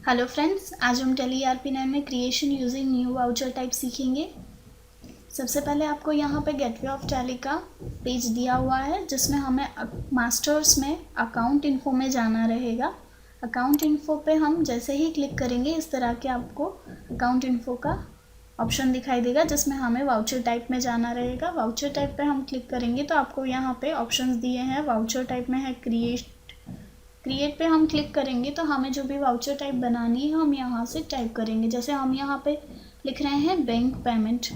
Hello friends, आज हम tally ERP9 में creation using new voucher type सीखेंगे। सबसे पहले आपको यहाँ पे गेटवे ऑफ टैली का पेज दिया हुआ है जिसमें हमें मास्टर्स में अकाउंट इन्फो में जाना रहेगा। अकाउंट इन्फो पे हम जैसे ही क्लिक करेंगे इस तरह के आपको अकाउंट इन्फो का ऑप्शन दिखाई देगा जिसमें हमें वाउचर टाइप में जाना रहेगा। वाउचर टाइप पे हम क्लिक करेंगे तो आपको यहाँ पे ऑप्शंस दिए हैं। वाउचर टाइप में है क्रिएट पे हम क्लिक करेंगे तो हमें जो भी वाउचर टाइप बनानी है हम यहाँ से टाइप करेंगे। जैसे हम यहाँ पे लिख रहे हैं बैंक पेमेंट।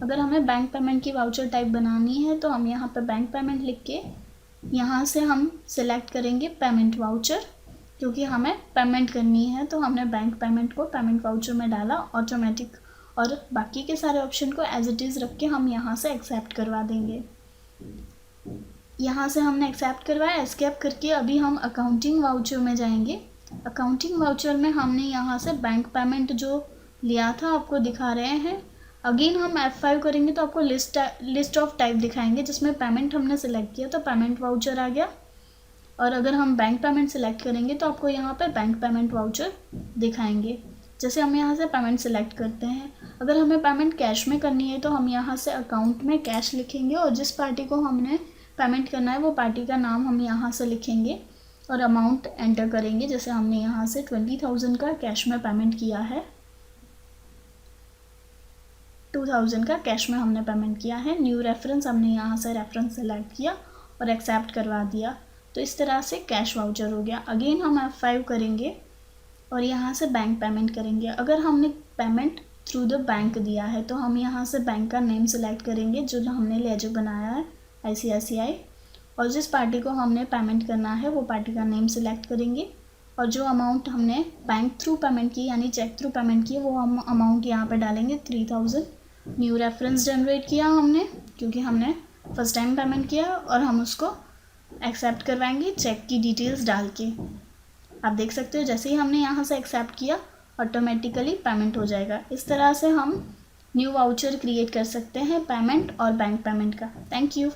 अगर हमें बैंक पेमेंट की वाउचर टाइप बनानी है तो हम यहाँ पे बैंक पेमेंट लिख के यहाँ से हम सिलेक्ट करेंगे पेमेंट वाउचर, क्योंकि हमें पेमेंट करनी है तो हमने बैंक पेमेंट को पेमेंट वाउचर में डाला ऑटोमेटिक, और बाकी के सारे ऑप्शन को एज इट इज़ रख के हम यहाँ से एक्सेप्ट करवा देंगे। यहाँ से हमने एक्सेप्ट करवाया, एस्केप करके अभी हम अकाउंटिंग वाउचर में जाएंगे। अकाउंटिंग वाउचर में हमने यहाँ से बैंक पेमेंट जो लिया था आपको दिखा रहे हैं। अगेन हम F5 करेंगे तो आपको लिस्ट ऑफ टाइप दिखाएंगे जिसमें पेमेंट हमने सेलेक्ट किया तो पेमेंट वाउचर आ गया, और अगर हम बैंक पेमेंट सेलेक्ट करेंगे तो आपको यहाँ पे बैंक पेमेंट वाउचर दिखाएंगे। जैसे हम यहाँ से पेमेंट सेलेक्ट करते हैं, अगर हमें पेमेंट कैश में करनी है तो हम यहाँ से अकाउंट में कैश लिखेंगे और जिस पार्टी को हमने पेमेंट करना है वो पार्टी का नाम हम यहाँ से लिखेंगे और अमाउंट एंटर करेंगे। जैसे हमने यहाँ से 20,000 का कैश में पेमेंट किया है, 2,000 का कैश में हमने पेमेंट किया है। न्यू रेफरेंस हमने यहाँ से रेफरेंस सेलेक्ट किया और एक्सेप्ट करवा दिया, तो इस तरह से कैश वाउचर हो गया। अगेन हम F5 करेंगे और यहाँ से बैंक पेमेंट करेंगे। अगर हमने पेमेंट थ्रू द बैंक दिया है तो हम यहाँ से बैंक का नेम सेलेक्ट करेंगे जो हमने लेजर बनाया है ICICI, और जिस पार्टी को हमने पेमेंट करना है वो पार्टी का नेम सेलेक्ट करेंगे, और जो अमाउंट हमने बैंक थ्रू पेमेंट की यानी चेक थ्रू पेमेंट की वो हम अमाउंट यहाँ पे डालेंगे 3,000। न्यू रेफरेंस जनरेट किया हमने क्योंकि हमने फर्स्ट टाइम पेमेंट किया, और हम उसको एक्सेप्ट करवाएंगे चेक की डिटेल्स डाल के। आप देख सकते हो जैसे ही हमने यहाँ से एक्सेप्ट किया ऑटोमेटिकली पेमेंट हो जाएगा। इस तरह से हम न्यू वाउचर क्रिएट कर सकते हैं पेमेंट और बैंक पेमेंट का। Thank you.